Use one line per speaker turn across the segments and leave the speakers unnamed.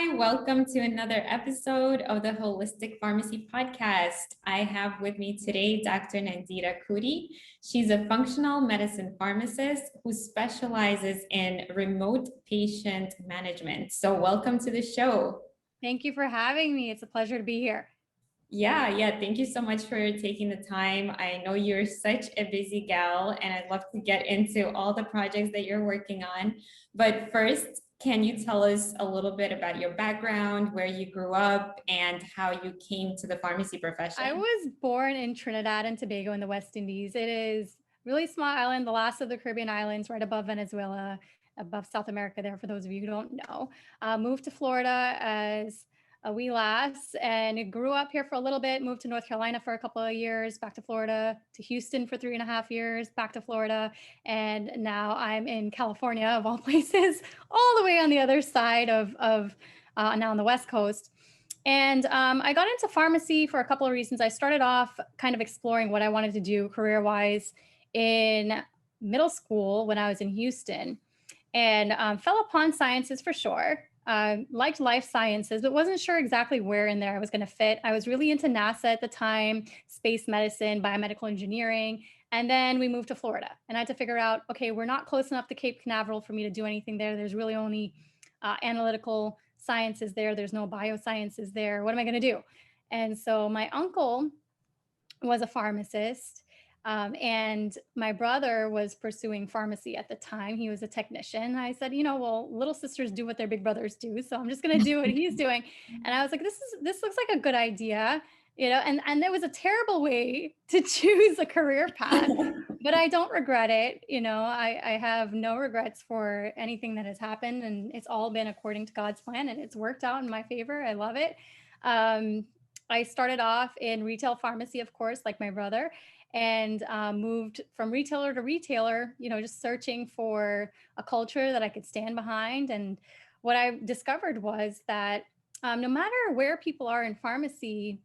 Hi, welcome to another episode of the Holistic Pharmacy Podcast. I have with me today Dr. Nandita Koodie. She's a functional medicine pharmacist who specializes in remote patient management. So welcome to the show.
Thank you for having me. It's a pleasure to be here.
Yeah. Thank you so much for taking the time. I know you're such a busy gal, and I'd love to get into all the projects that you're working on. But first, can you tell us a little bit about your background, where you grew up, and how you came to the pharmacy profession?
I was born in Trinidad and Tobago in the West Indies. It is a really small island, the last of the Caribbean islands, right above Venezuela, above South America there, for those of you who don't know. Moved to Florida as a wee lass and grew up here for a little bit, moved to North Carolina for a couple of years, back to Florida, to Houston for 3.5 years, back to Florida. And now I'm in California, of all places, all the way on the other side of now on the West Coast. And I got into pharmacy for a couple of reasons. I started off kind of exploring what I wanted to do career-wise in middle school when I was in Houston, and fell upon sciences for sure. Liked life sciences, but wasn't sure exactly where in there I was going to fit. I was really into NASA at the time, space medicine, biomedical engineering. And then we moved to Florida and I had to figure out, okay, we're not close enough to Cape Canaveral for me to do anything there. There's really only analytical sciences there. There's no biosciences there. What am I going to do? And so my uncle was a pharmacist. And my brother was pursuing pharmacy at the time. He was a technician. I said, well, little sisters do what their big brothers do. So I'm just going to do what he's doing. And I was like, this looks like a good idea, and there was a terrible way to choose a career path, but I don't regret it. I have no regrets for anything that has happened, and it's all been according to God's plan, and it's worked out in my favor. I love it. I started off in retail pharmacy, of course, like my brother, and moved from retailer to retailer, just searching for a culture that I could stand behind. And what I discovered was that no matter where people are in pharmacy,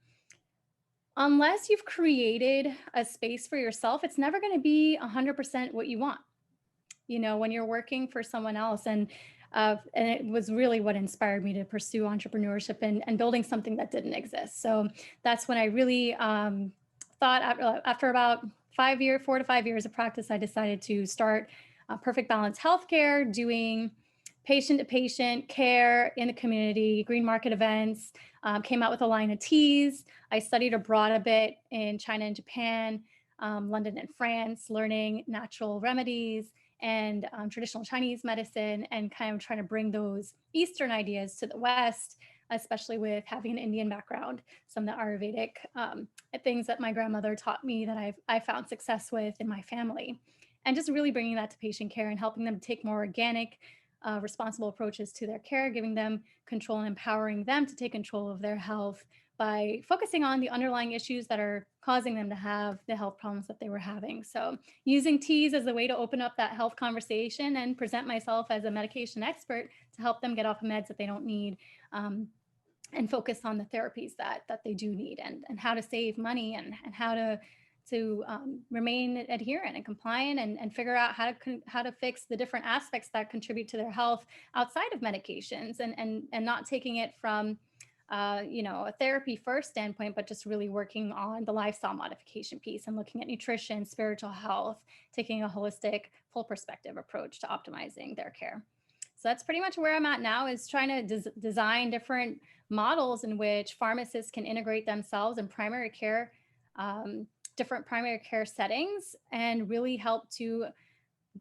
unless you've created a space for yourself, it's never going to be 100% what you want, when you're working for someone else. And it was really what inspired me to pursue entrepreneurship and building something that didn't exist. So that's when I really thought after about 4 to 5 years of practice, I decided to start Perfect Balance Healthcare, doing patient-to-patient care in the community, green market events, came out with a line of teas. I studied abroad a bit in China and Japan, London and France, learning natural remedies and traditional Chinese medicine, and kind of trying to bring those Eastern ideas to the West, especially with having an Indian background, some of the Ayurvedic things that my grandmother taught me that I found success with in my family. And just really bringing that to patient care and helping them take more organic, responsible approaches to their care, giving them control and empowering them to take control of their health by focusing on the underlying issues that are causing them to have the health problems that they were having. So using teas as a way to open up that health conversation and present myself as a medication expert to help them get off of meds that they don't need, and focus on the therapies that they do need, and how to save money, and how to remain adherent and compliant, and figure out how to fix the different aspects that contribute to their health outside of medications, and not taking it from a therapy first standpoint, but just really working on the lifestyle modification piece and looking at nutrition, spiritual health, taking a holistic, full perspective approach to optimizing their care. So that's pretty much where I'm at now, is trying to design different models in which pharmacists can integrate themselves in primary care, different primary care settings, and really help to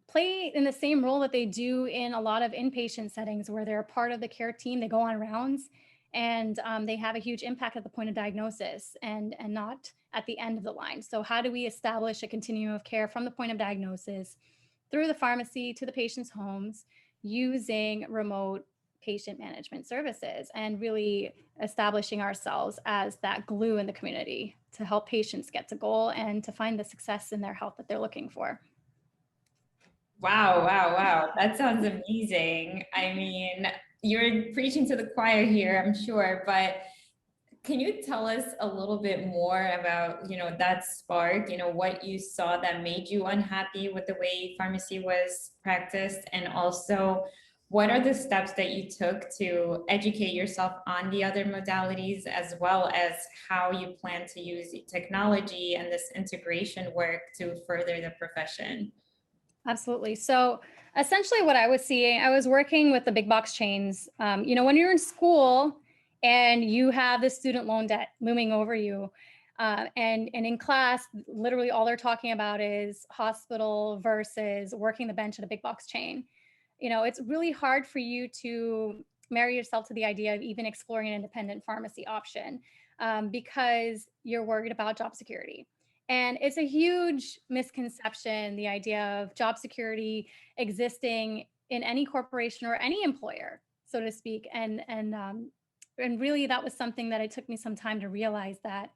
play in the same role that they do in a lot of inpatient settings, where they're a part of the care team. They go on rounds, and they have a huge impact at the point of diagnosis and not at the end of the line. So how do we establish a continuum of care from the point of diagnosis through the pharmacy to the patient's homes, using remote patient management services, and really establishing ourselves as that glue in the community to help patients get to goal and to find the success in their health that they're looking for.
Wow. That sounds amazing. I mean, you're preaching to the choir here, I'm sure, but can you tell us a little bit more about, that spark, what you saw that made you unhappy with the way pharmacy was practiced, and also what are the steps that you took to educate yourself on the other modalities, as well as how you plan to use technology and this integration work to further the profession?
Absolutely. So essentially what I was seeing, I was working with the big box chains. When you're in school and you have the student loan debt looming over you, and in class, literally all they're talking about is hospital versus working the bench at a big box chain. It's really hard for you to marry yourself to the idea of even exploring an independent pharmacy option, because you're worried about job security. And it's a huge misconception, the idea of job security existing in any corporation or any employer, so to speak. And really, that was something that it took me some time to realize, that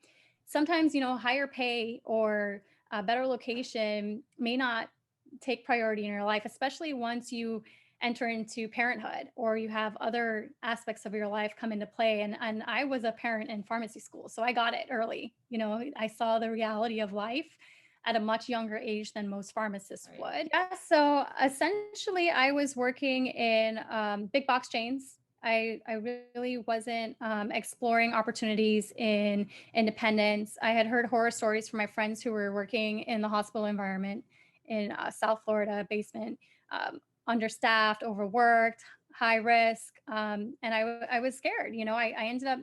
sometimes, higher pay or a better location may not take priority in your life, especially once you enter into parenthood or you have other aspects of your life come into play. And I was a parent in pharmacy school, so I got it early. I saw the reality of life at a much younger age than most pharmacists would. Yeah, so essentially I was working in big box chains. I really wasn't exploring opportunities in independence. I had heard horror stories from my friends who were working in the hospital environment in South Florida, basement, understaffed, overworked, high risk. And I was scared. I ended up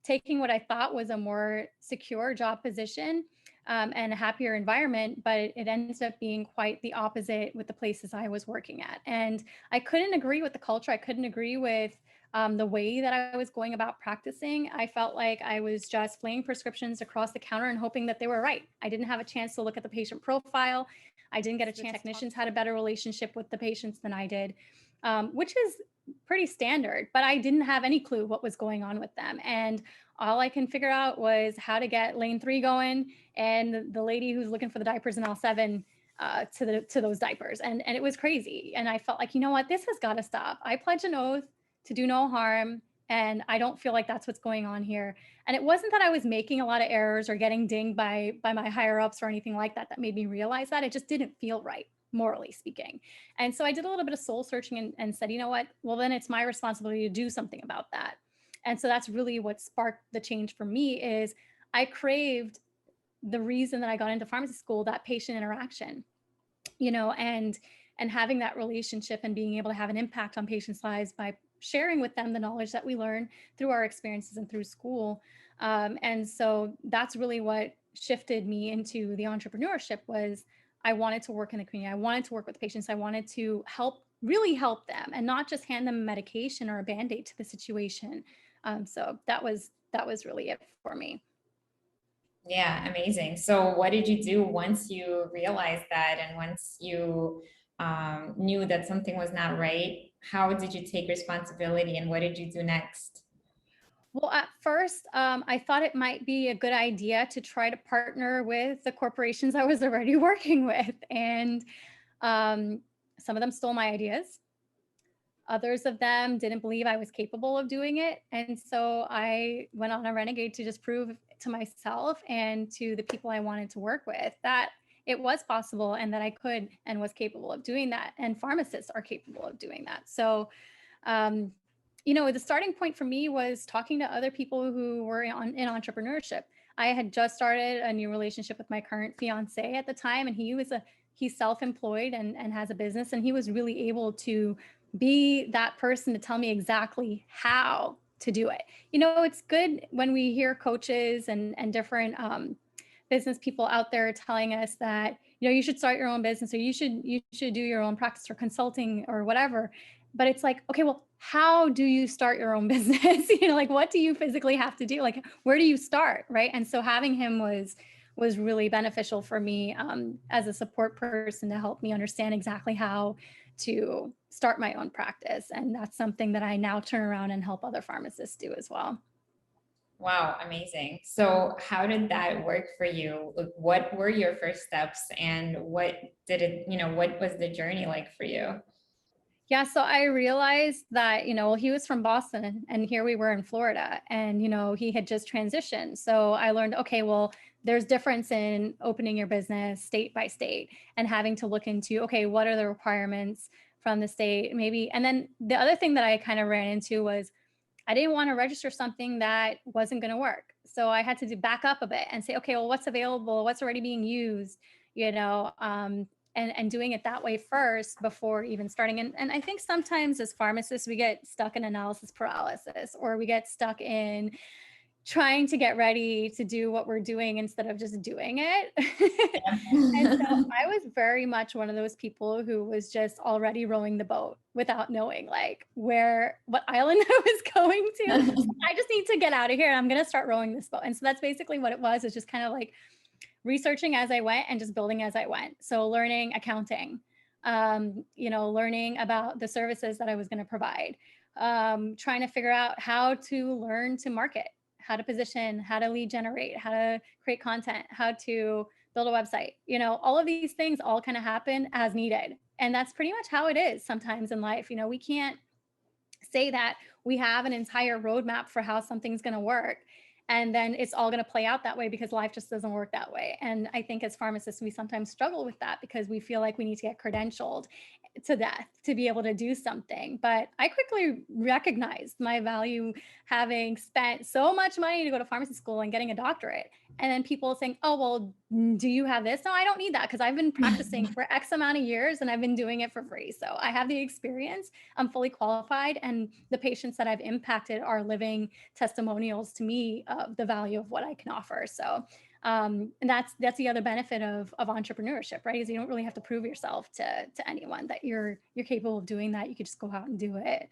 taking what I thought was a more secure job position, and a happier environment, but it ended up being quite the opposite with the places I was working at. And I couldn't agree with the culture. I couldn't agree with the way that I was going about practicing. I felt like I was just flaying prescriptions across the counter and hoping that they were right. I didn't have a chance to look at the patient profile. I didn't get a chance. Technicians had a better relationship with the patients than I did, which is pretty standard, but I didn't have any clue what was going on with them. And all I can figure out was how to get lane 3 going, and the lady who's looking for the diapers in L7 to those diapers. And it was crazy. And I felt like, you know what, this has got to stop. I pledge an oath to do no harm, and I don't feel like that's what's going on here. And it wasn't that I was making a lot of errors or getting dinged by my higher ups or anything like that made me realize that. It just didn't feel right, morally speaking. And so I did a little bit of soul searching and said, you know what, well, then it's my responsibility to do something about that. And so that's really what sparked the change for me. Is I craved the reason that I got into pharmacy school, that patient interaction, and having that relationship and being able to have an impact on patients' lives by sharing with them the knowledge that we learn through our experiences and through school. And so that's really what shifted me into the entrepreneurship. Was I wanted to work in the community. I wanted to work with patients. I wanted to really help them, and not just hand them a medication or a Band-Aid to the situation. So that was really it for me.
Yeah, amazing. So what did you do once you realized that, and once you knew that something was not right? How did you take responsibility, and what did you do next?
Well, at first, I thought it might be a good idea to try to partner with the corporations I was already working with. And some of them stole my ideas. Others of them didn't believe I was capable of doing it. And so I went on a renegade to just prove to myself and to the people I wanted to work with that it was possible, and that I could and was capable of doing that. And pharmacists are capable of doing that. So, the starting point for me was talking to other people who were in entrepreneurship. I had just started a new relationship with my current fiance at the time, and he's self-employed and has a business, and he was really able to be that person to tell me exactly how to do it. It's good when we hear coaches and different business people out there telling us that, you should start your own business, or you should do your own practice or consulting or whatever. But it's like, okay, well, how do you start your own business? Like, what do you physically have to do? Like, where do you start? Right. And so having him was really beneficial for me as a support person, to help me understand exactly how to start my own practice. And that's something that I now turn around and help other pharmacists do as well.
Wow, amazing. So how did that work for you? Like, what were your first steps, and what was the journey like for you?
Yeah, so I realized that, well, he was from Boston and here we were in Florida, and, he had just transitioned. So I learned, okay, well, there's difference in opening your business state by state and having to look into, okay, what are the requirements from the state, maybe. And then the other thing that I kind of ran into was I didn't want to register something that wasn't going to work. So I had to back up a bit and say, okay, well, what's available? What's already being used? You know, and doing it that way first before even starting. And I think sometimes as pharmacists, we get stuck in analysis paralysis, or we get stuck in trying to get ready to do what we're doing instead of just doing it. And so I was very much one of those people who was just already rowing the boat without knowing like what island I was going to. I just need to get out of here and I'm going to start rowing this boat. And so that's basically what it was. It's just kind of like researching as I went and just building as I went. So learning accounting, learning about the services that I was going to provide, trying to figure out how to learn to market, how to position, how to lead generate, how to create content, how to build a website. All of these things all kind of happen as needed. And that's pretty much how it is sometimes in life. We can't say that we have an entire roadmap for how something's going to work and then it's all going to play out that way, because life just doesn't work that way. And I think as pharmacists, we sometimes struggle with that because we feel like we need to get credentialed to death to be able to do something. But I quickly recognized my value having spent so much money to go to pharmacy school and getting a doctorate. And then people saying, oh, well, do you have this? No, I don't need that because I've been practicing for X amount of years and I've been doing it for free. So I have the experience, I'm fully qualified, and the patients that I've impacted are living testimonials to me of the value of what I can offer. So and that's the other benefit of entrepreneurship, right? Is you don't really have to prove yourself to anyone that you're capable of doing that. You could just go out and do it.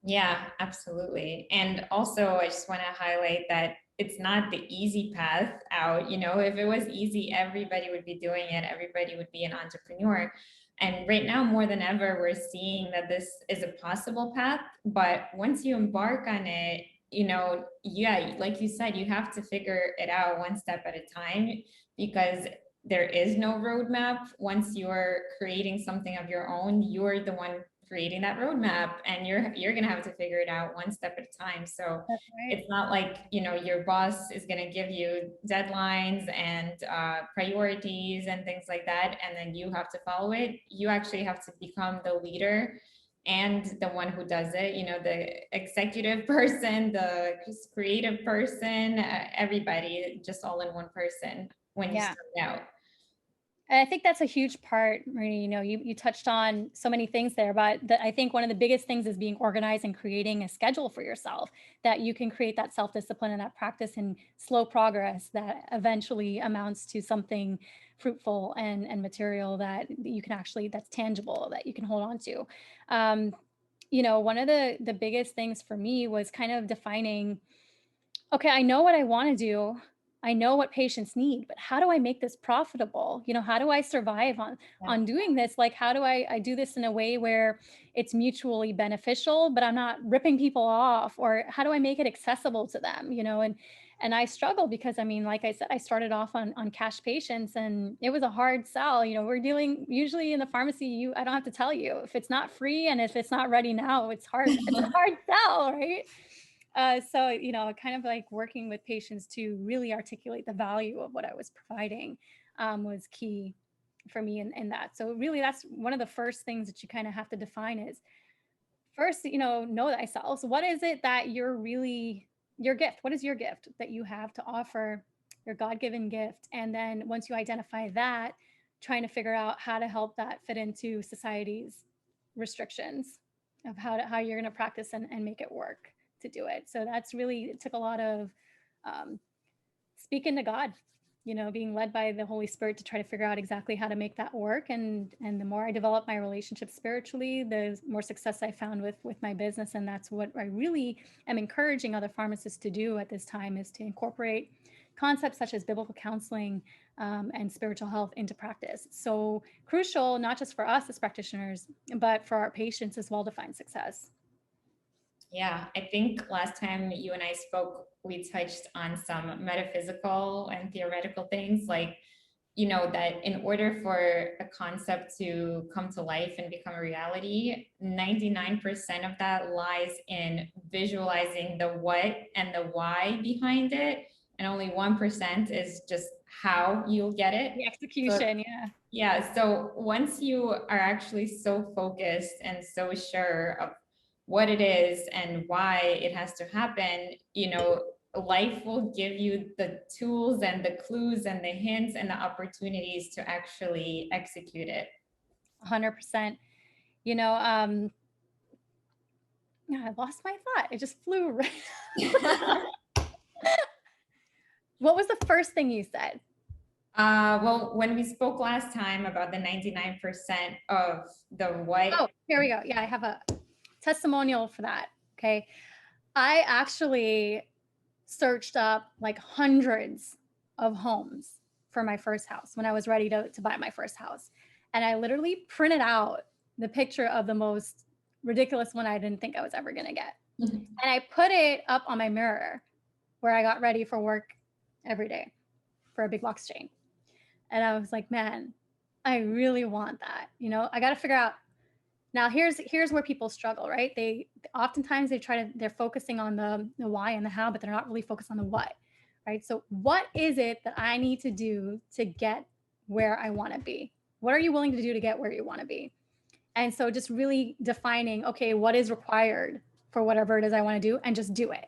Yeah, absolutely. And also, I just want to highlight that it's not the easy path out. If it was easy, everybody would be doing it. Everybody would be an entrepreneur. And right now, more than ever, we're seeing that this is a possible path. But once you embark on it, yeah, like you said, you have to figure it out one step at a time, because there is no roadmap. Once you're creating something of your own, you're the one creating that roadmap, and you're going to have to figure it out one step at a time. So
That's right.
It's not like, your boss is going to give you deadlines and priorities and things like that, and then you have to follow it. You actually have to become the leader and the one who does it, the executive person, the creative person, everybody just all in one person when you start out.
And I think that's a huge part, Marie. You touched on so many things there, but I think one of the biggest things is being organized and creating a schedule for yourself, that you can create that self-discipline and that practice and slow progress that eventually amounts to something fruitful and material that you can actually, that's tangible, that you can hold on to. One of the biggest things for me was kind of defining, okay, I know what I want to do. I know what patients need, but how do I make this profitable? How do I survive on doing this? Like, how do I do this in a way where it's mutually beneficial, but I'm not ripping people off? Or how do I make it accessible to them? And I struggle because, like I said, I started off on cash patients and it was a hard sell. We're dealing usually in the pharmacy, I don't have to tell you, if it's not free and if it's not ready now, it's hard. It's a hard sell, right? So, kind of like working with patients to really articulate the value of what I was providing was key for me in that. So really, that's one of the first things that you kind of have to define is first, know thyself. So what is it that your gift? What is your gift that you have to offer, your God-given gift? And then once you identify that, trying to figure out how to help that fit into society's restrictions of how you're going to practice and make it work to do it. So it took a lot of speaking to God, being led by the Holy Spirit to try to figure out exactly how to make that work. And the more I developed my relationship spiritually, the more success I found with my business. And that's what I really am encouraging other pharmacists to do at this time, is to incorporate concepts such as biblical counseling and spiritual health into practice. So crucial, not just for us as practitioners, but for our patients as well to find success.
Yeah, I think last time you and I spoke, we touched on some metaphysical and theoretical things, like, that in order for a concept to come to life and become a reality, 99% of that lies in visualizing the what and the why behind it. And only 1% is just how you'll get it.
The
So,
execution, yeah.
yeah, so once you are actually so focused and so sure of what it is and why it has to happen, you know, life will give you the tools and the clues and the hints and the opportunities to actually execute it.
100%. You know, yeah, I lost my thought. It just flew right. What was the first thing you said?
Well, when we spoke last time about the 99% of the what.
Oh, here we go. Yeah, I have a testimonial for that. Okay. I actually searched up like hundreds of homes for my first house when I was ready to buy my first house. And I literally printed out the picture of the most ridiculous one I didn't think I was ever going to get. And I put it up on my mirror where I got ready for work every day for a big box chain. And I was like, man, I really want that. You know, I got to figure out. Now here's where people struggle, right? They oftentimes they're focusing on the why and the how, but they're not really focused on the what, right? So what is it that I need to do to get where I want to be? What are you willing to do to get where you want to be? And so just really defining, okay, what is required for whatever it is I want to do, and just do it.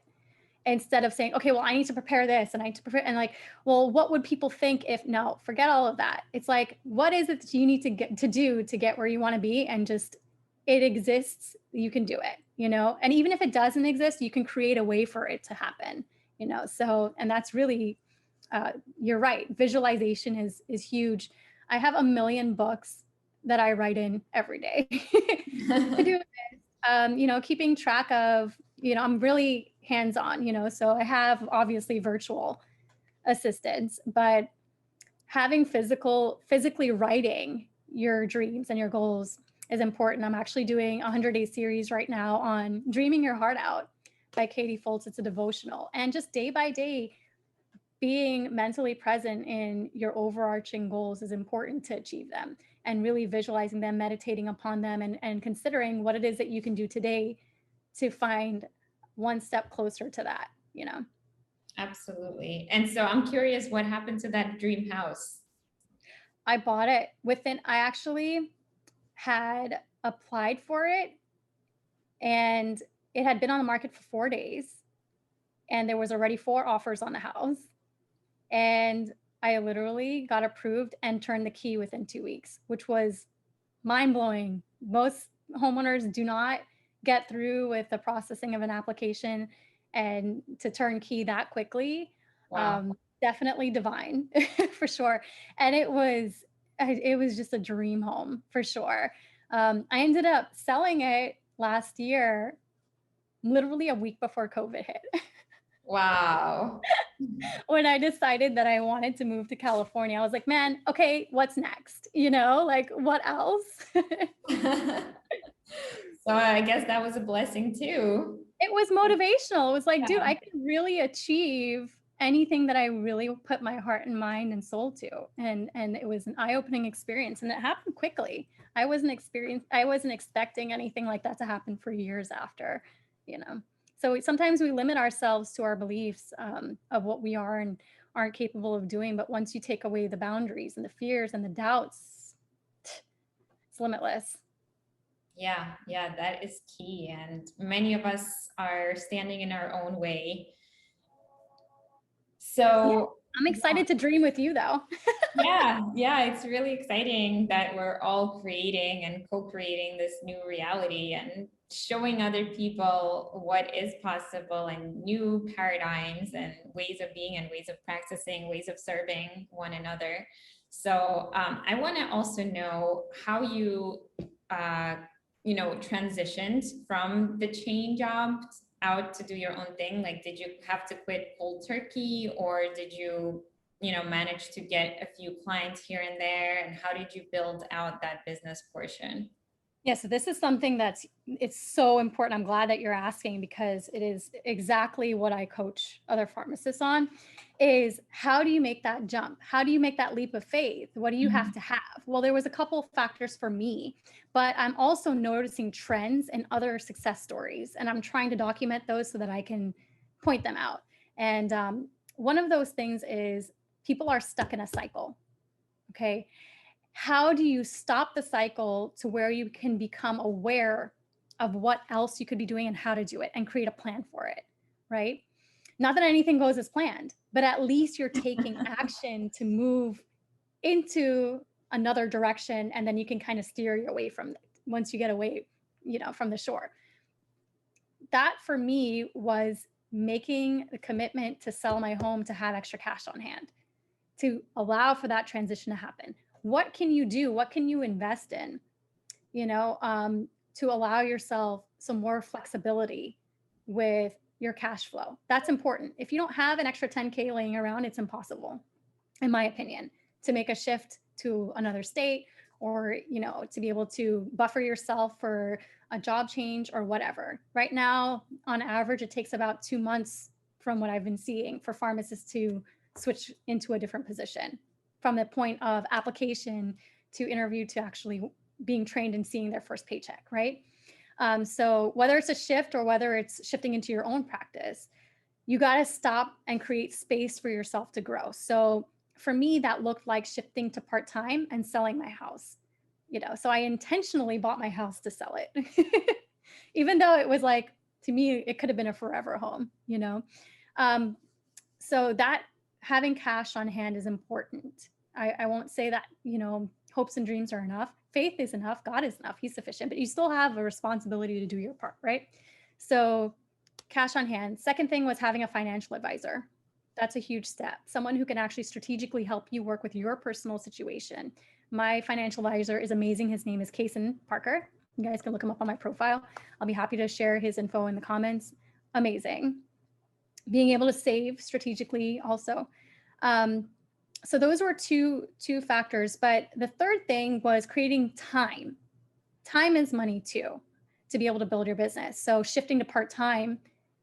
Instead of saying, okay, well, I need to prepare this and I need to prepare, and like, well, what would people think if, no, forget all of that. It's like, what is it that you need to do to get where you want to be? And just, it exists, you can do it, you know? And even if it doesn't exist, you can create a way for it to happen, you know? So, and that's really, you're right. Visualization is huge. I have a million books that I write in every day to do this. You know, keeping track of, you know, I'm really hands-on, you know, so I have obviously virtual assistants, but having physically writing your dreams and your goals is important. I'm actually doing a 100-day series right now on Dreaming Your Heart Out by Katie Foltz. It's a devotional, and just day by day, being mentally present in your overarching goals is important to achieve them, and really visualizing them, meditating upon them, and considering what it is that you can do today to find one step closer to that, you know?
Absolutely. And so I'm curious, what happened to that dream house?
I bought it I actually had applied for it, and it had been on the market for 4 days, and there was already 4 offers on the house. And I literally got approved and turned the key within 2 weeks, which was mind blowing. Most homeowners do not get through with the processing of an application, and to turn key that quickly.
Wow.
Definitely divine for sure. And it was just a dream home for sure. I ended up selling it last year, literally a week before COVID hit.
Wow.
When I decided that I wanted to move to California, I was like, man, okay, what's next? You know, like, what else?
So I guess that was a blessing too.
It was motivational. It was like, dude,
Yeah.
I can really achieve anything that I really put my heart and mind and soul to. And it was an eye-opening experience, and it happened quickly. I wasn't expecting anything like that to happen for years after, you know. So sometimes we limit ourselves to our beliefs of what we are and aren't capable of doing. But once you take away the boundaries and the fears and the doubts, it's limitless.
Yeah, that is key. And many of us are standing in our own way. So
I'm excited to dream with you, though.
yeah, it's really exciting that we're all creating and co-creating this new reality and showing other people what is possible, and new paradigms and ways of being and ways of practicing, ways of serving one another. So I want to also know how you transitioned from the chain job out to do your own thing. Like, did you have to quit cold turkey, or did you manage to get a few clients here and there? And how did you build out that business portion?
Yeah, so this is something it's so important. I'm glad that you're asking, because it is exactly what I coach other pharmacists on, is how do you make that jump? How do you make that leap of faith? What do you have to have? Well, there was a couple of factors for me, but I'm also noticing trends and other success stories, and I'm trying to document those so that I can point them out. And one of those things is people are stuck in a cycle. Okay. How do you stop the cycle to where you can become aware of what else you could be doing and how to do it and create a plan for it, right? Not that anything goes as planned, but at least you're taking action to move into another direction, and then you can kind of steer your way from it once you get away, from the shore. That for me was making a commitment to sell my home to have extra cash on hand, to allow for that transition to happen. What can you do? What can you invest in, to allow yourself some more flexibility with your cash flow? That's important. If you don't have an extra 10K laying around, it's impossible, in my opinion, to make a shift to another state, or, to be able to buffer yourself for a job change or whatever. Right now, on average, it takes about 2 months from what I've been seeing for pharmacists to switch into a different position, from the point of application to interview to actually being trained and seeing their first paycheck, right? So whether it's a shift or whether it's shifting into your own practice, you got to stop and create space for yourself to grow. So for me, that looked like shifting to part-time and selling my house. So I intentionally bought my house to sell it, even though it was like, to me, it could have been a forever home, so that having cash on hand is important. I won't say that, hopes and dreams are enough. Faith is enough. God is enough. He's sufficient, but you still have a responsibility to do your part, right? So cash on hand. Second thing was having a financial advisor. That's a huge step. Someone who can actually strategically help you work with your personal situation. My financial advisor is amazing. His name is Kason Parker. You guys can look him up on my profile. I'll be happy to share his info in the comments. Amazing. Being able to save strategically also. So those were two factors. But the third thing was creating time. Time is money too, to be able to build your business. So shifting to part-time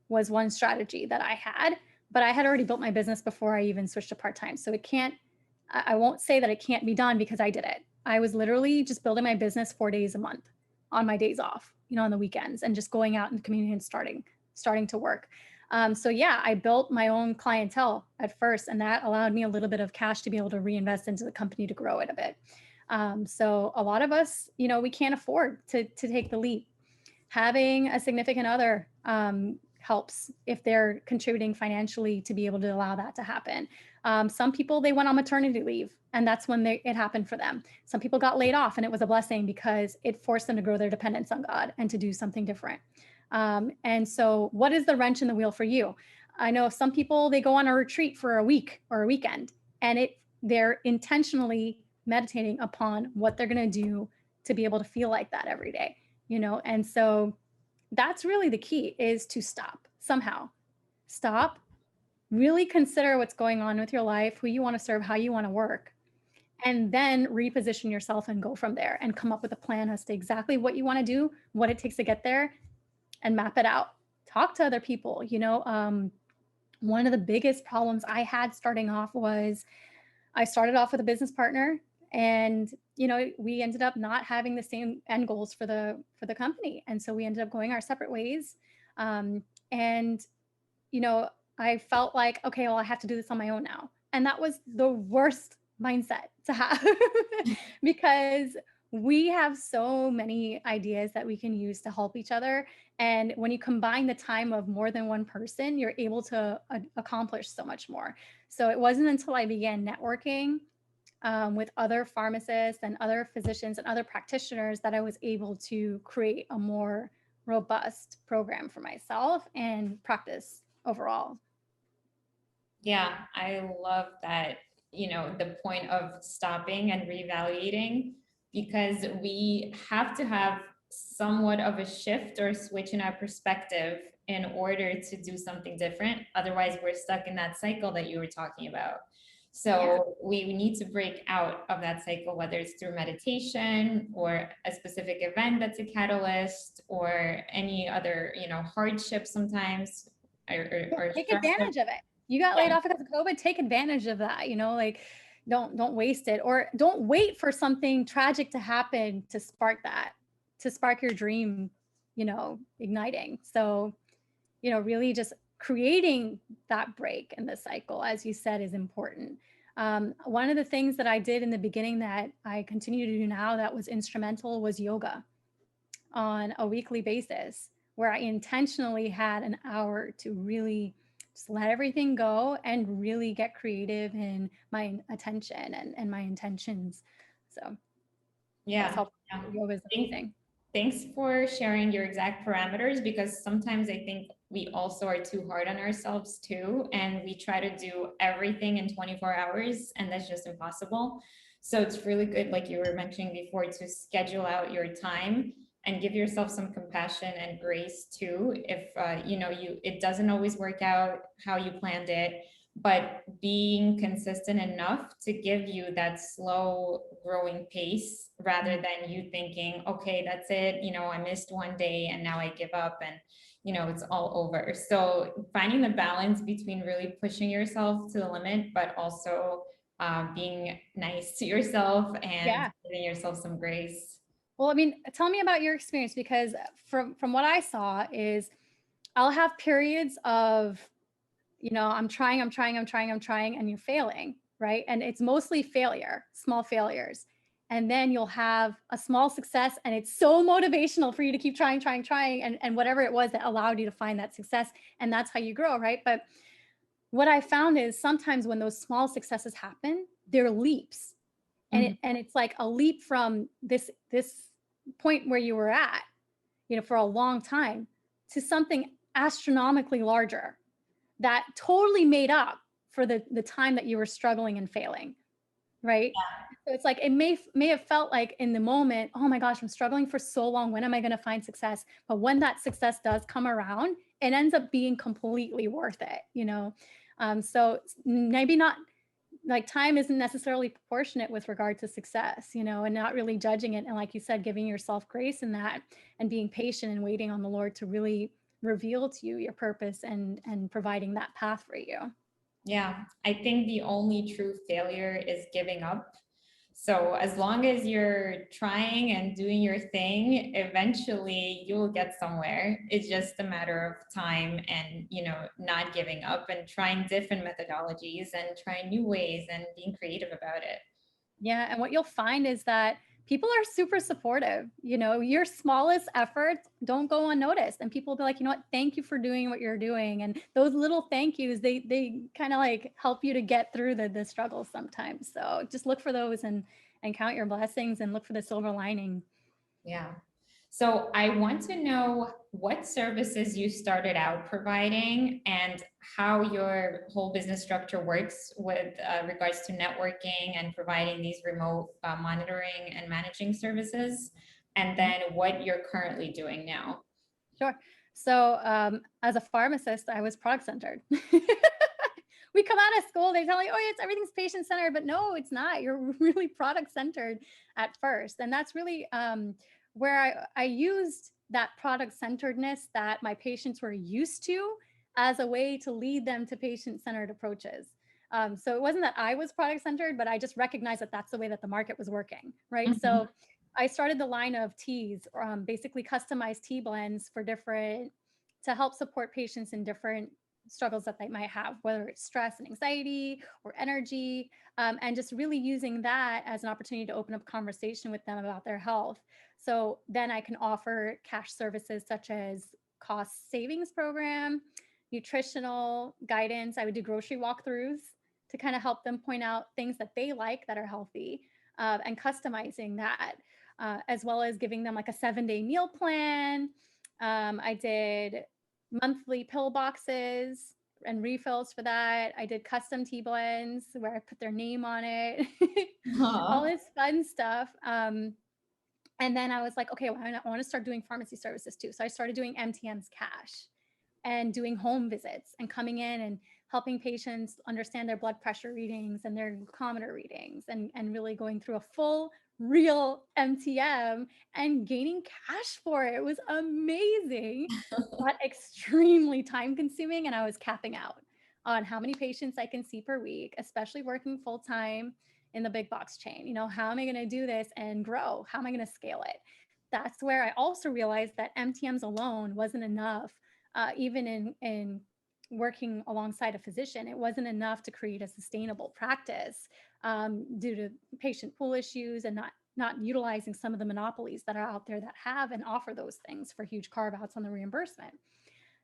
was one strategy that I had, but I had already built my business before I even switched to part-time. So I won't say that it can't be done, because I did it. I was literally just building my business 4 days a month on my days off, on the weekends, and just going out in the community and starting to work. So yeah, I built my own clientele at first, and that allowed me a little bit of cash to be able to reinvest into the company to grow it a bit. So a lot of us, we can't afford to take the leap. Having a significant other helps if they're contributing financially to be able to allow that to happen. Some people, they went on maternity leave, and that's when it happened for them. Some people got laid off, and it was a blessing because it forced them to grow their dependence on God and to do something different. And so what is the wrench in the wheel for you? I know some people, they go on a retreat for a week or a weekend, and they're intentionally meditating upon what they're going to do to be able to feel like that every day, and so that's really the key, is to stop somehow. Stop, really consider what's going on with your life, who you want to serve, how you want to work, and then reposition yourself and go from there and come up with a plan as to exactly what you want to do, what it takes to get there, and map it out. Talk to other people. One of the biggest problems I had starting off was I started off with a business partner, and we ended up not having the same end goals for the company, and so we ended up going our separate ways. And I felt like, okay, well, I have to do this on my own now, and that was the worst mindset to have because we have so many ideas that we can use to help each other, and when you combine the time of more than one person, you're able to accomplish so much more. So it wasn't until I began networking with other pharmacists and other physicians and other practitioners that I was able to create a more robust program for myself and practice overall.
Yeah, I love that, the point of stopping and reevaluating, because we have to have somewhat of a shift or switch in our perspective in order to do something different. Otherwise, we're stuck in that cycle that you were talking about. So we need to break out of that cycle, whether it's through meditation or a specific event that's a catalyst, or any other, hardship sometimes, or
take advantage of it. You got laid off because of COVID, take advantage of that, don't waste it, or don't wait for something tragic to happen to spark your dream, igniting. So, really just creating that break in the cycle, as you said, is important. One of the things that I did in the beginning that I continue to do now that was instrumental was yoga on a weekly basis, where I intentionally had an hour to really just let everything go and really get creative in my attention and my intentions. So that's
Yeah.
helpful.
Yeah.
Yoga is
Thank-
amazing.
Thanks for sharing your exact parameters, because sometimes I think we also are too hard on ourselves too. And we try to do everything in 24 hours, and that's just impossible. So it's really good, like you were mentioning before, to schedule out your time and give yourself some compassion and grace too. If it doesn't always work out how you planned it, but being consistent enough to give you that slow growing pace, rather than you thinking, okay, that's it, I missed one day and now I give up, and it's all over. So finding the balance between really pushing yourself to the limit, but also being nice to yourself and
Yeah.
giving yourself some grace.
Well, I mean, tell me about your experience, because from what I saw is I'll have periods of, I'm trying, and you're failing, right? And it's mostly failure, small failures. And then you'll have a small success, and it's so motivational for you to keep trying, and whatever it was that allowed you to find that success. And that's how you grow, right? But what I found is sometimes when those small successes happen, they're leaps. And it's like a leap from this point where you were at, for a long time, to something astronomically larger that totally made up for the time that you were struggling and failing, right? So it's like it may have felt like in the moment, oh my gosh, I'm struggling for so long, when am I going to find success? But when that success does come around, it ends up being completely worth it. So maybe not, like, time isn't necessarily proportionate with regard to success, and not really judging it, and like you said, giving yourself grace in that, and being patient and waiting on the Lord to really reveal to you your purpose, and providing that path for you.
Yeah, I think the only true failure is giving up. So as long as you're trying and doing your thing, eventually you will get somewhere. It's just a matter of time and, not giving up and trying different methodologies and trying new ways and being creative about it.
Yeah, and what you'll find is that people are super supportive. Your smallest efforts don't go unnoticed, and people will be like, you know what, thank you for doing what you're doing. And those little thank yous, they kind of like help you to get through the struggles sometimes. So just look for those, and count your blessings, and look for the silver lining.
Yeah. So I want to know what services you started out providing and how your whole business structure works with regards to networking and providing these remote monitoring and managing services, and then what you're currently doing now.
Sure. So as a pharmacist, I was product centered. We come out of school, they tell you, oh, everything's patient centered, but no, it's not. You're really product centered at first. And that's really where I used that product centeredness that my patients were used to as a way to lead them to patient centered approaches. So it wasn't that I was product centered, but I just recognized that that's the way that the market was working, right?
Mhm.
So I started the line of teas, basically customized tea blends to help support patients in different struggles that they might have, whether it's stress and anxiety or energy, and just really using that as an opportunity to open up conversation with them about their health. So then I can offer cash services such as cost savings program, nutritional guidance. I would do grocery walkthroughs to kind of help them point out things that they like that are healthy, and customizing that, as well as giving them like a 7-day meal plan. I did monthly pill boxes and refills for that. I did custom tea blends where I put their name on it, all
Aw.
this fun stuff. And then I was like, okay, well, I want to start doing pharmacy services too. So I started doing MTM's cash and doing home visits and coming in and helping patients understand their blood pressure readings and their glucometer readings, and really going through a full real MTM and gaining cash for it. It was amazing, but extremely time consuming. And I was capping out on how many patients I can see per week, especially working full time in the big box chain. How am I going to do this and grow? How am I going to scale it? That's where I also realized that MTMs alone wasn't enough, even in working alongside a physician, it wasn't enough to create a sustainable practice due to patient pool issues and not utilizing some of the monopolies that are out there that have and offer those things for huge carve outs on the reimbursement.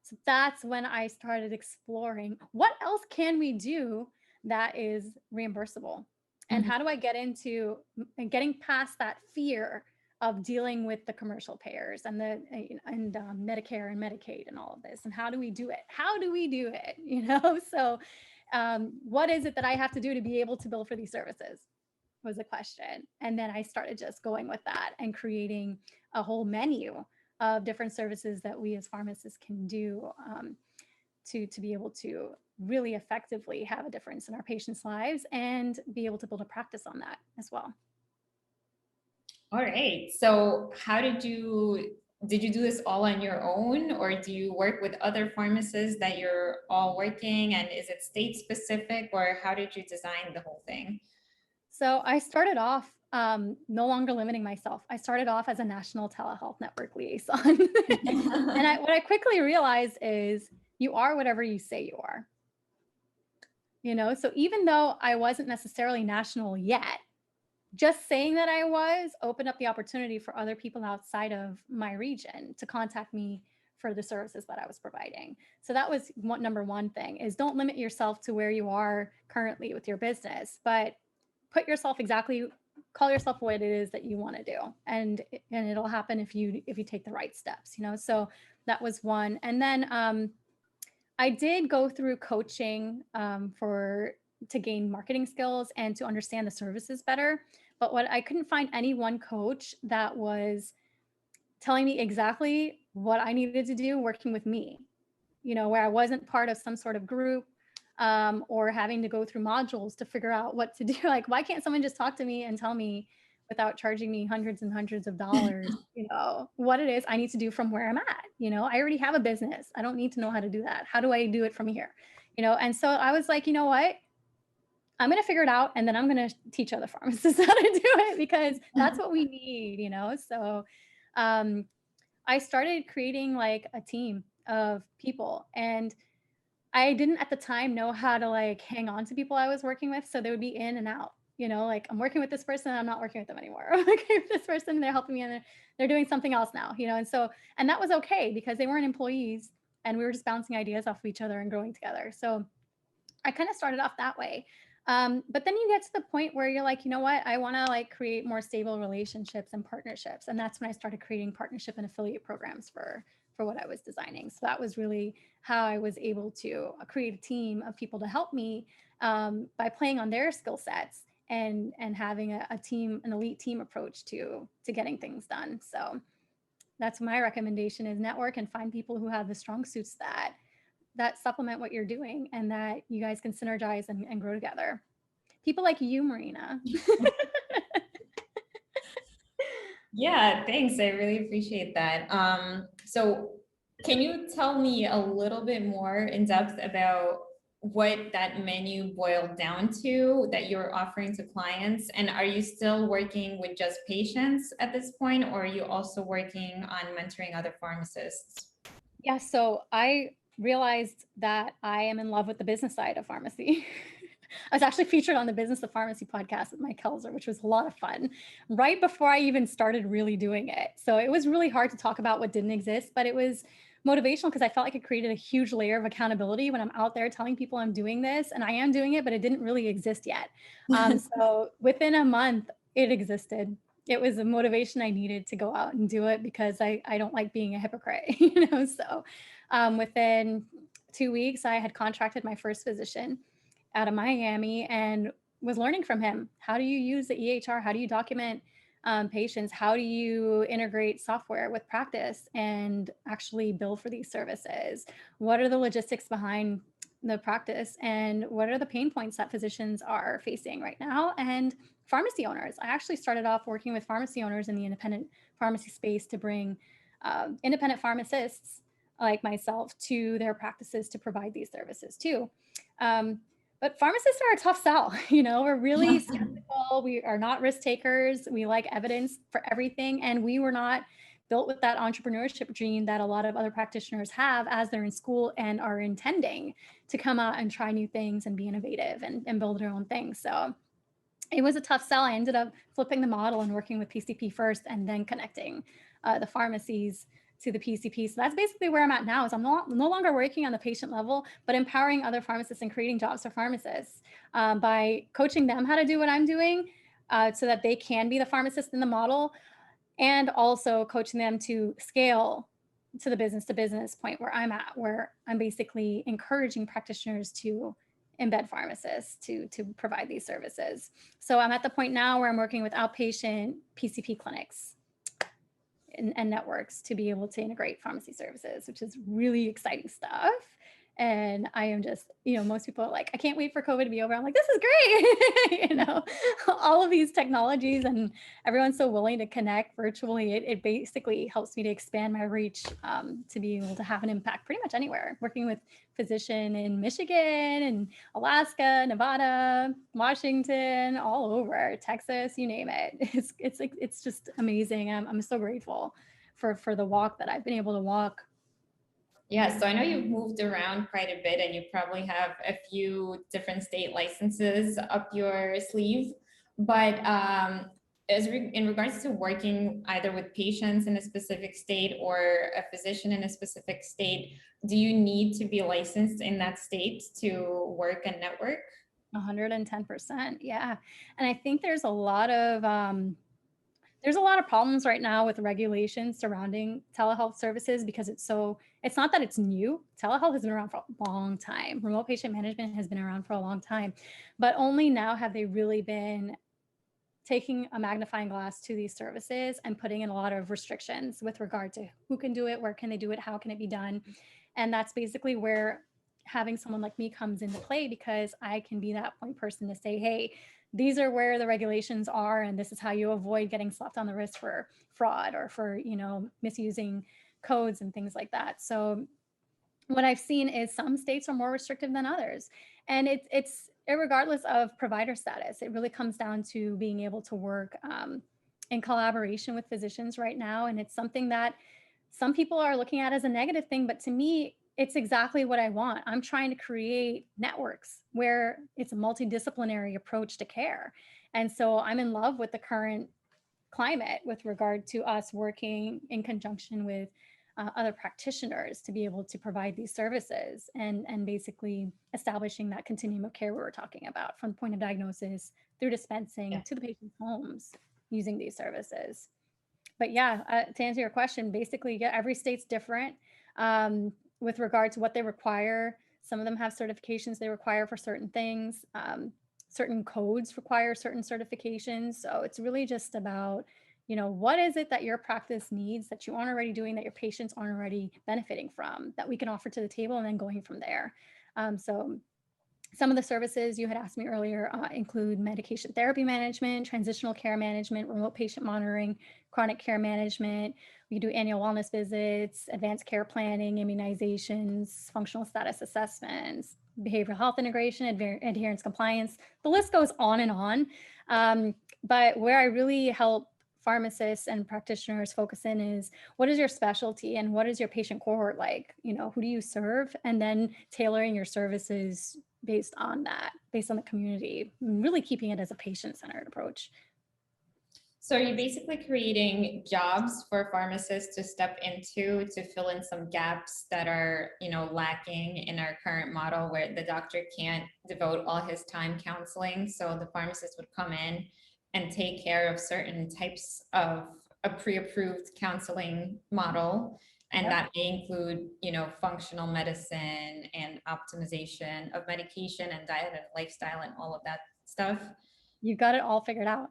So that's when I started exploring what else can we do that is reimbursable, and how do I get into and getting past that fear of dealing with the commercial payers and Medicare and Medicaid and all of this, and how do we do it? How do we do it? So what is it that I have to do to be able to bill for these services was the question. And then I started just going with that and creating a whole menu of different services that we as pharmacists can do to be able to really effectively have a difference in our patients' lives and be able to build a practice on that as well.
All right. So how did you do this all on your own, or do you work with other pharmacists that you're all working, and is it state specific, or how did you design the whole thing?
So I started off no longer limiting myself. I started off as a national telehealth network liaison. And what I quickly realized is you are whatever you say you are. So even though I wasn't necessarily national yet, just saying that I was opened up the opportunity for other people outside of my region to contact me for the services that I was providing. So that was number one thing, is don't limit yourself to where you are currently with your business, but call yourself what it is that you want to do. And it'll happen if you take the right steps, So that was one. And then I did go through coaching to gain marketing skills and to understand the services better. But I couldn't find any one coach that was telling me exactly what I needed to do working with me, where I wasn't part of some sort of group or having to go through modules to figure out what to do. Like, why can't someone just talk to me and tell me without charging me hundreds and hundreds of dollars, what it is I need to do from where I'm at? I already have a business. I don't need to know how to do that. How do I do it from here? And so I was like, you know what? I'm going to figure it out, and then I'm going to teach other pharmacists how to do it, because that's what we need, So I started creating like a team of people, and I didn't at the time know how to like hang on to people I was working with. So they would be in and out, like I'm working with this person, I'm not working with them anymore. I'm working with this person, they're helping me, and they're doing something else now, and that was okay because they weren't employees and we were just bouncing ideas off of each other and growing together. So I kind of started off that way. But then you get to the point where you're like, you know what, I want to like create more stable relationships and partnerships. And that's when I started creating partnership and affiliate programs for what I was designing. So that was really how I was able to create a team of people to help me by playing on their skill sets and having a team, an elite team approach to getting things done. So that's my recommendation, is network and find people who have the strong suits that supplement what you're doing and that you guys can synergize and grow together. People like you, Marina.
Yeah, thanks. I really appreciate that. So can you tell me a little bit more in depth about what that menu boiled down to that you're offering to clients? And are you still working with just patients at this point, or are you also working on mentoring other pharmacists?
Yeah, so I realized that I am in love with the business side of pharmacy. I was actually featured on the Business of Pharmacy podcast with Mike Kelzer, which was a lot of fun, right before I even started really doing it. So it was really hard to talk about what didn't exist, but it was motivational because I felt like it created a huge layer of accountability when I'm out there telling people I'm doing this, and I am doing it, but it didn't really exist yet. So within a month, it existed. It was a motivation I needed to go out and do it because I don't like being a hypocrite, So within 2 weeks, I had contracted my first physician out of Miami and was learning from him. How do you use the EHR? How do you document patients? How do you integrate software with practice and actually bill for these services? What are the logistics behind the practice, and what are the pain points that physicians are facing right now? And pharmacy owners. I actually started off working with pharmacy owners in the independent pharmacy space to bring independent pharmacists like myself to their practices to provide these services too. But pharmacists are a tough sell. We're really skeptical. We are not risk takers. We like evidence for everything. And we were not built with that entrepreneurship dream that a lot of other practitioners have as they're in school and are intending to come out and try new things and be innovative and build their own things. So it was a tough sell. I ended up flipping the model and working with PCP first and then connecting the pharmacies to the PCP. So that's basically where I'm at now, is I'm no longer working on the patient level, but empowering other pharmacists and creating jobs for pharmacists by coaching them how to do what I'm doing so that they can be the pharmacist in the model, and also coaching them to scale to the business to business point where I'm at, where I'm basically encouraging practitioners to embed pharmacists to provide these services. So I'm at the point now where I'm working with outpatient PCP clinics and networks to be able to integrate pharmacy services, which is really exciting stuff. And I am just, most people are like, I can't wait for COVID to be over. I'm like, this is great. All of these technologies, and everyone's so willing to connect virtually. It basically helps me to expand my reach to be able to have an impact pretty much anywhere. Working with physician in Michigan and Alaska, Nevada, Washington, all over, Texas, you name it. It's just amazing. I'm so grateful for the walk that I've been able to walk.
Yeah, so I know you've moved around quite a bit, and you probably have a few different state licenses up your sleeve. But in regards to working either with patients in a specific state or a physician in a specific state, do you need to be licensed in that state to work and network?
110%. Yeah. And I think there's a lot of problems right now with regulations surrounding telehealth services because it's not that it's new. Telehealth has been around for a long time. Remote patient management has been around for a long time, but only now have they really been taking a magnifying glass to these services and putting in a lot of restrictions with regard to who can do it, where can they do it, how can it be done. And that's basically where having someone like me comes into play, because I can be that point person to say, hey, these are where the regulations are, and this is how you avoid getting slapped on the wrist for fraud or for, misusing codes and things like that. So what I've seen is some states are more restrictive than others. And it's irregardless of provider status. It really comes down to being able to work in collaboration with physicians right now. And it's something that some people are looking at as a negative thing, but to me, it's exactly what I want. I'm trying to create networks where it's a multidisciplinary approach to care. And so I'm in love with the current climate with regard to us working in conjunction with other practitioners to be able to provide these services and basically establishing that continuum of care we were talking about, from the point of diagnosis through dispensing to the patient's homes using these services. But yeah, to answer your question, basically, every state's different. With regard to what they require. Some of them have certifications they require for certain things. Certain codes require certain certifications. So it's really just about, what is it that your practice needs that you aren't already doing, that your patients aren't already benefiting from, that we can offer to the table, and then going from there. So some of the services you had asked me earlier include medication therapy management, transitional care management, remote patient monitoring, chronic care management. We do annual wellness visits, advanced care planning, immunizations, functional status assessments, behavioral health integration, adherence compliance. The list goes on and on. But where I really help pharmacists and practitioners focus in is, what is your specialty and what is your patient cohort like? Who do you serve? And then tailoring your services based on that, based on the community, really keeping it as a patient-centered approach.
So are you basically creating jobs for pharmacists to step into to fill in some gaps that are, lacking in our current model, where the doctor can't devote all his time counseling? So the pharmacist would come in and take care of certain types of a pre-approved counseling model. And that may include, functional medicine and optimization of medication and diet and lifestyle and all of that stuff.
You've got it all figured out.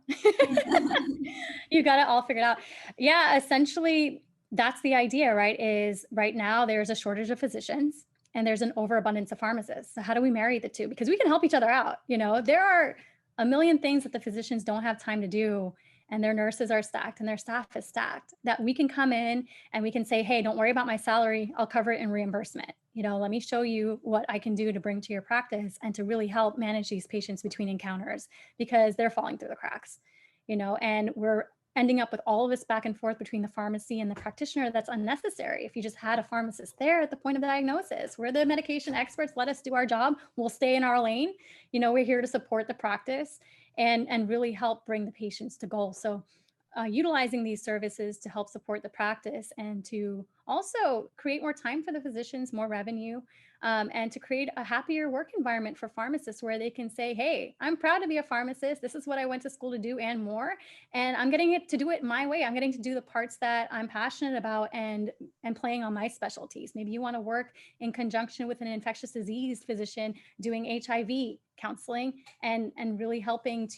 You got it all figured out. Yeah, essentially, that's the idea, right? Is right now there's a shortage of physicians and there's an overabundance of pharmacists. So how do we marry the two? Because we can help each other out. There are a million things that the physicians don't have time to do, and their nurses are stacked and their staff is stacked, that we can come in and we can say, hey, don't worry about my salary. I'll cover it in reimbursement. Let me show you what I can do to bring to your practice and to really help manage these patients between encounters, because they're falling through the cracks, and we're ending up with all of this back and forth between the pharmacy and the practitioner that's unnecessary. If you just had a pharmacist there at the point of the diagnosis, we're the medication experts, let us do our job, we'll stay in our lane. You know, we're here to support the practice and really help bring the patients to goal. So utilizing these services to help support the practice and to also create more time for the physicians, more revenue, and to create a happier work environment for pharmacists where they can say, hey, I'm proud to be a pharmacist. This is what I went to school to do and more. And I'm getting to do it my way. I'm getting to do the parts that I'm passionate about and playing on my specialties. Maybe you want to work in conjunction with an infectious disease physician doing HIV counseling and really helping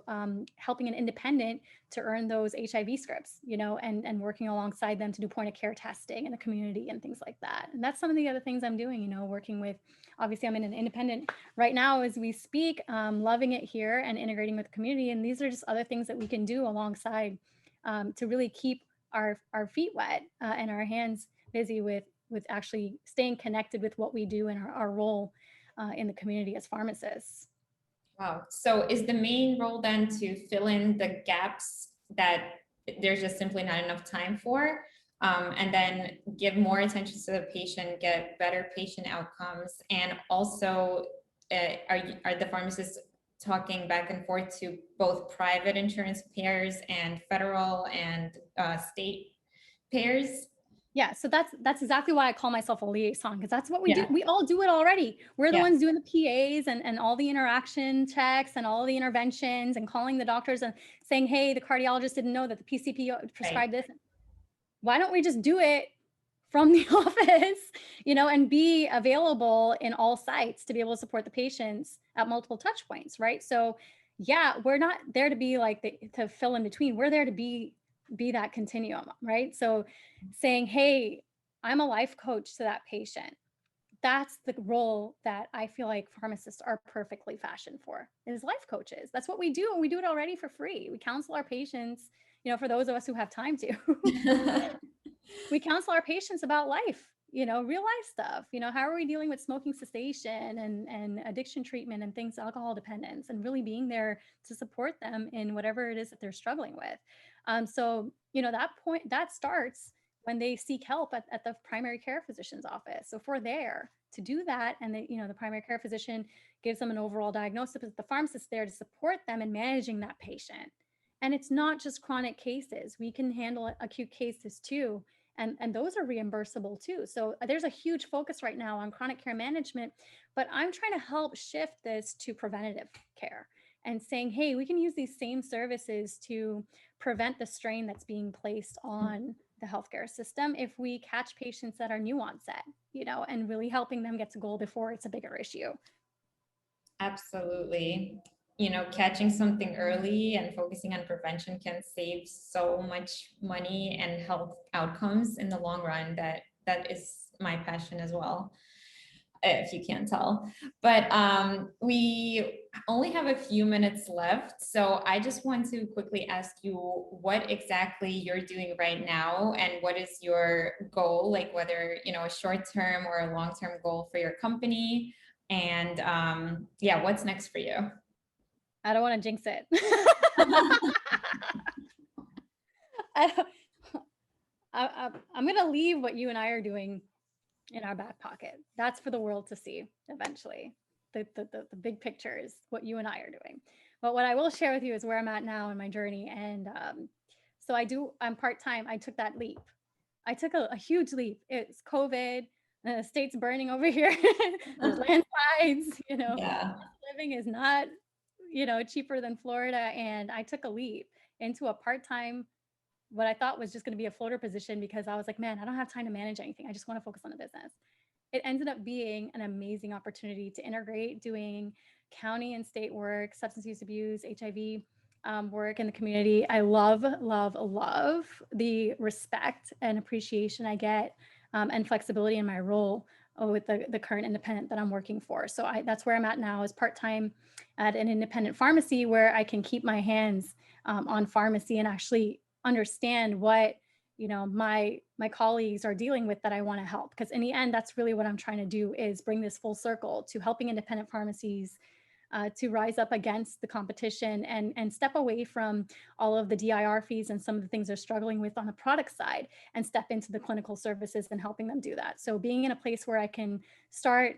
an independent to earn those HIV scripts, you know, and working alongside them to do point of care testing in the community and things like that. And that's some of the other things I'm doing, you know, working with, obviously I'm in an independent right now as we speak, loving it here and integrating with the community. And these are just other things that we can do alongside to really keep our feet wet and our hands busy with actually staying connected with what we do and our role in the community as pharmacists.
Wow. So is the main role then to fill in the gaps that there's just simply not enough time for, and then give more attention to the patient, get better patient outcomes, and also are the pharmacists talking back and forth to both private insurance payers and federal and state payers?
Yeah, so that's exactly why I call myself a liaison, because that's what we
Yeah.
do. We all do it already. We're the
Yeah.
ones doing the PAs and all the interaction checks and all the interventions and calling the doctors and saying, hey, the cardiologist didn't know that the PCP prescribed this. Why don't we just do it from the office, you know, and be available in all sites to be able to support the patients at multiple touch points, right? So yeah, we're not there to be like to fill in between. We're there to be that continuum, right? So saying, hey, I'm a life coach to that patient. That's the role that I feel like pharmacists are perfectly fashioned for, is life coaches. That's what we do. And we do it already for free. We counsel our patients, you know, for those of us who have time to. We counsel our patients about life, you know, real life stuff. You know, how are we dealing with smoking cessation and addiction treatment and things, alcohol dependence, and really being there to support them in whatever it is that they're struggling with. So, you know, that starts when they seek help at the primary care physician's office. So if we're there to do that, and the primary care physician gives them an overall diagnosis, but the pharmacist there to support them in managing that patient. And it's not just chronic cases. We can handle acute cases too. And those are reimbursable too. So there's a huge focus right now on chronic care management, but I'm trying to help shift this to preventative care and saying, hey, we can use these same services to prevent the strain that's being placed on the healthcare system if we catch patients that are new onset, you know, and really helping them get to goal before it's a bigger issue.
Absolutely. You know, catching something early and focusing on prevention can save so much money and health outcomes in the long run. That is my passion as well, if you can't tell. But we only have a few minutes left. So I just want to quickly ask you what exactly you're doing right now and what is your goal, like whether, you know, a short-term or a long-term goal for your company. And yeah, what's next for you?
I don't want to jinx it. I'm going to leave what you and I are doing in our back pocket. That's for the world to see eventually. The big picture is what you and I are doing. But what I will share with you is where I'm at now in my journey. And so I'm part-time. I took that leap. I took a huge leap. It's COVID, the state's burning over here. There's landslides, you know,
Yeah.
living is not, you know, cheaper than Florida. And I took a leap into a part-time, what I thought was just going to be a floater position, because I was like, man, I don't have time to manage anything. I just want to focus on the business. It ended up being an amazing opportunity to integrate doing county and state work, substance use abuse, HIV work in the community. I love, love, love the respect and appreciation I get and flexibility in my role with the current independent that I'm working for. So that's where I'm at now, is part-time at an independent pharmacy where I can keep my hands on pharmacy and actually understand what, you know, my colleagues are dealing with that I want to help. Because in the end, that's really what I'm trying to do, is bring this full circle to helping independent pharmacies to rise up against the competition and step away from all of the DIR fees and some of the things they're struggling with on the product side and step into the clinical services and helping them do that. So being in a place where I can start,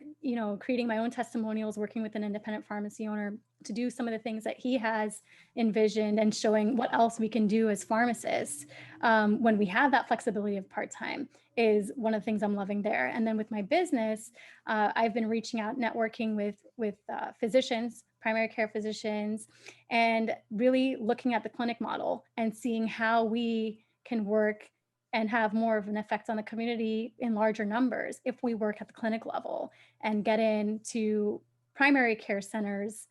creating my own testimonials, working with an independent pharmacy owner to do some of the things that he has envisioned and showing what else we can do as pharmacists when we have that flexibility of part-time is one of the things I'm loving there. And then with my business, I've been reaching out, networking with physicians, primary care physicians, and really looking at the clinic model and seeing how we can work and have more of an effect on the community in larger numbers if we work at the clinic level and get into primary care centers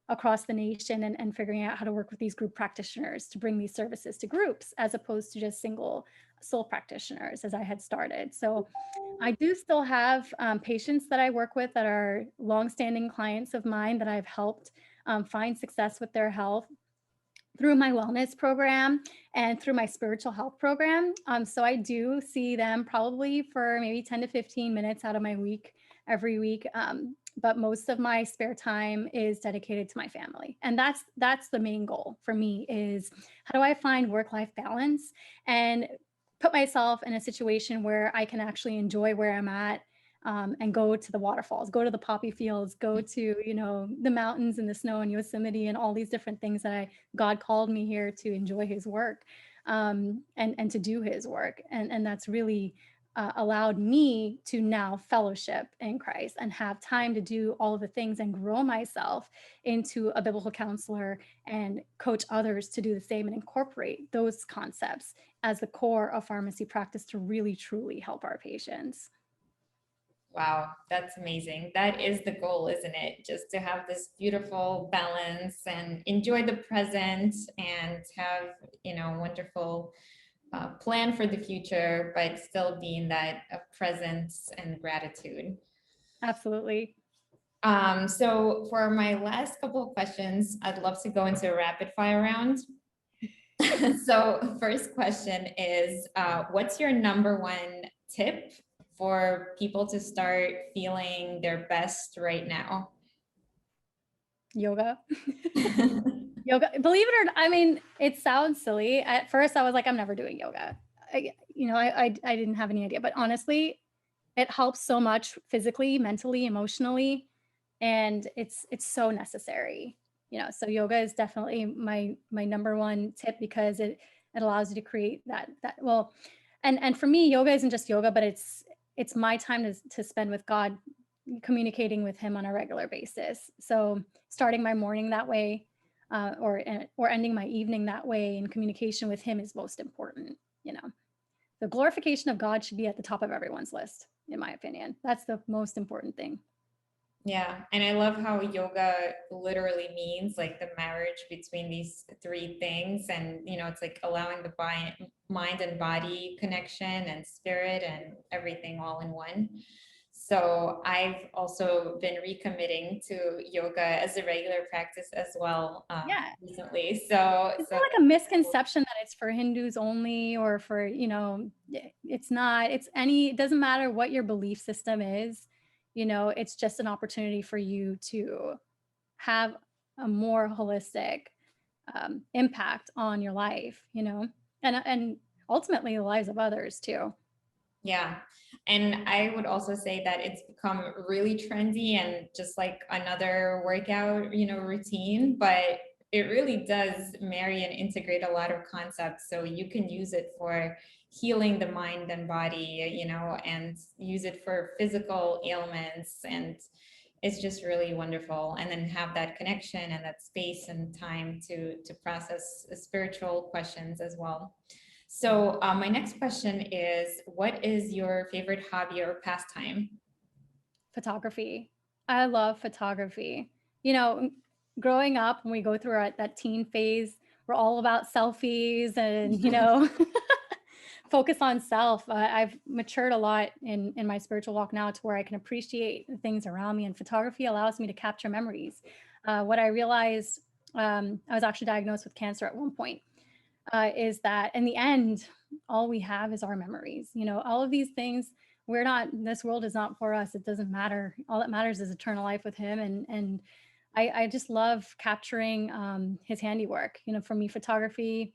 across the nation and figuring out how to work with these group practitioners to bring these services to groups as opposed to just single sole practitioners as I had started. So I do still have patients that I work with that are longstanding clients of mine that I've helped find success with their health through my wellness program and through my spiritual health program. So I do see them probably for maybe 10 to 15 minutes out of my week, every week. But most of my spare time is dedicated to my family. And that's the main goal for me is how do I find work-life balance and put myself in a situation where I can actually enjoy where I'm at and go to the waterfalls, go to the poppy fields, go to, the mountains and the snow and Yosemite and all these different things that God called me here to enjoy his work and to do his work. And that's really allowed me to now fellowship in Christ and have time to do all of the things and grow myself into a biblical counselor and coach others to do the same and incorporate those concepts as the core of pharmacy practice to really, truly help our patients.
Wow, that's amazing. That is the goal, isn't it? Just to have this beautiful balance and enjoy the present and have, wonderful plan for the future, but still be in that presence and gratitude.
Absolutely.
So for my last couple of questions, I'd love to go into a rapid fire round. So first question is, what's your number one tip for people to start feeling their best right now?
Yoga. Yoga, believe it or not, I mean, it sounds silly. At first I was like, I'm never doing yoga. I didn't have any idea, but honestly, it helps so much physically, mentally, emotionally, and it's so necessary. So yoga is definitely my number one tip because it allows you to create that well, and for me, yoga isn't just yoga, but it's my time to spend with God, communicating with him on a regular basis. So starting my morning that way, or ending my evening that way in communication with him is most important. The glorification of God should be at the top of everyone's list, in my opinion. That's the most important thing.
Yeah, and I love how yoga literally means like the marriage between these three things, and it's like allowing the mind and body connection and spirit and everything all in one. So I've also been recommitting to yoga as a regular practice as well recently. So
it's like a misconception that it's for Hindus only or for, it's not, it doesn't matter what your belief system is, it's just an opportunity for you to have a more holistic impact on your life, and ultimately the lives of others too.
Yeah. And I would also say that it's become really trendy and just like another workout, routine, but it really does marry and integrate a lot of concepts. So you can use it for healing the mind and body, and use it for physical ailments. And it's just really wonderful. And then have that connection and that space and time to process spiritual questions as well. So my next question is, what is your favorite hobby or pastime?
Photography. I love photography. Growing up, when we go through that teen phase, we're all about selfies and, focus on self. I've matured a lot in my spiritual walk now to where I can appreciate the things around me, and photography allows me to capture memories. What I realized, I was actually diagnosed with cancer at one point, is that in the end, all we have is our memories. All of these things, this world is not for us. It doesn't matter. All that matters is eternal life with him. And I just love capturing his handiwork. You know, for me, photography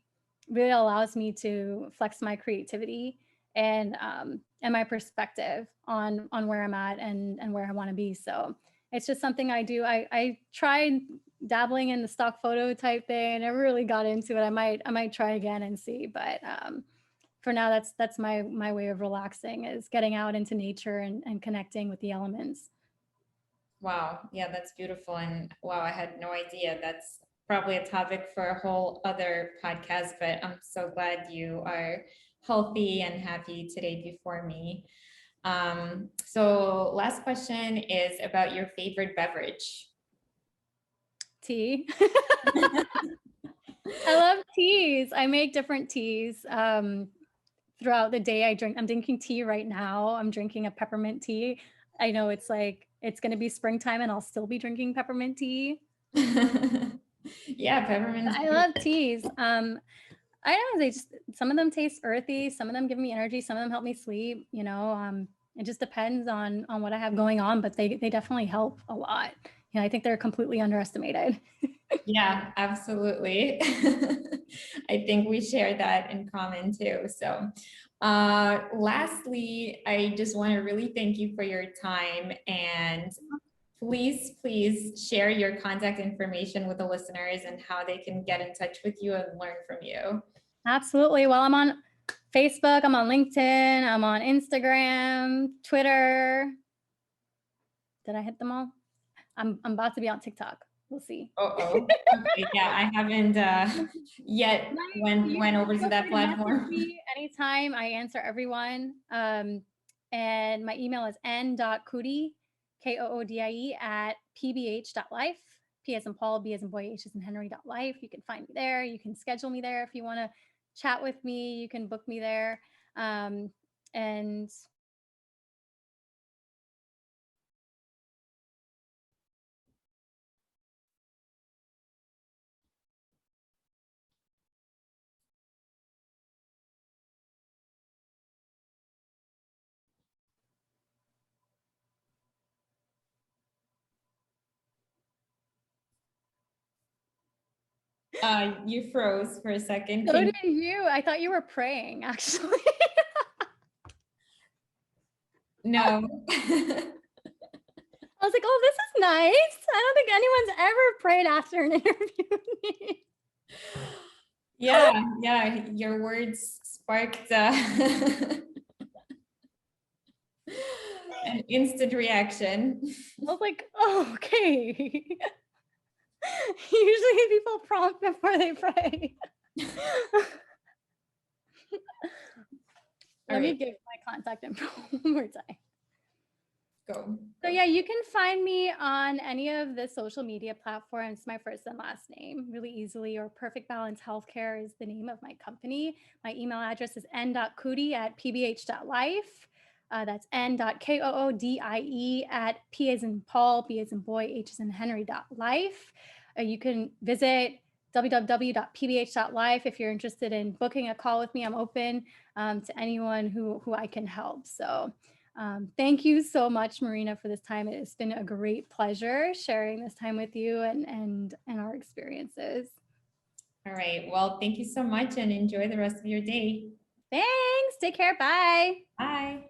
really allows me to flex my creativity and my perspective on where I'm at and where I want to be. So it's just something I do. I tried dabbling in the stock photo type thing. I never really got into it. I might try again and see, but for now, that's my way of relaxing, is getting out into nature and connecting with the elements.
Wow. Yeah, that's beautiful. And wow, I had no idea. That's probably a topic for a whole other podcast, but I'm so glad you are healthy and happy today before me. So last question is about your favorite beverage.
Tea. I love teas. I make different teas. Throughout the day, I'm drinking tea right now. I'm drinking a peppermint tea. I know it's like it's going to be springtime and I'll still be drinking peppermint tea.
Yeah, peppermint.
I love teas. I don't know, some of them taste earthy, some of them give me energy, some of them help me sleep, you know. It just depends on what I have going on, but they definitely help a lot. You know, I think they're completely underestimated.
Yeah, absolutely. I think we share that in common too. So, lastly, I just want to really thank you for your time, and please share your contact information with the listeners and how they can get in touch with you and learn from you.
Absolutely. Well, I'm on Facebook, I'm on LinkedIn, I'm on Instagram, Twitter. Did I hit them all? I'm about to be on TikTok. We'll see.
Oh, okay. Yeah, I haven't yet went over to that platform.
Anytime, I answer everyone. And my email is n.koodie, Koodie at pbh.life. P as in Paul, B as in boy, H as in Henry.life. You can find me there. You can schedule me there if you want to chat with me. You can book me there. And
You froze for a second.
so did you. I thought you were praying, actually.
No.
I was like, oh, this is nice. I don't think anyone's ever prayed after an interview.
Yeah, your words sparked an instant reaction.
I was like, oh, okay. Usually people prompt before they pray. Let me give my contact info one more time.
Go.
So yeah, you can find me on any of the social media platforms, my first and last name, really easily, or Perfect Balance Healthcare is the name of my company. My email address is n.koodie at pbh.life. That's n.koodie at P as in Paul, B as in boy, H as in Henry.life. You can visit www.pbh.life if you're interested in booking a call with me. I'm open to anyone who I can help. So thank you so much, Marina, for this time. It's been a great pleasure sharing this time with you and our experiences.
All right. Well, thank you so much and enjoy the rest of your day.
Thanks. Take care. Bye.
Bye.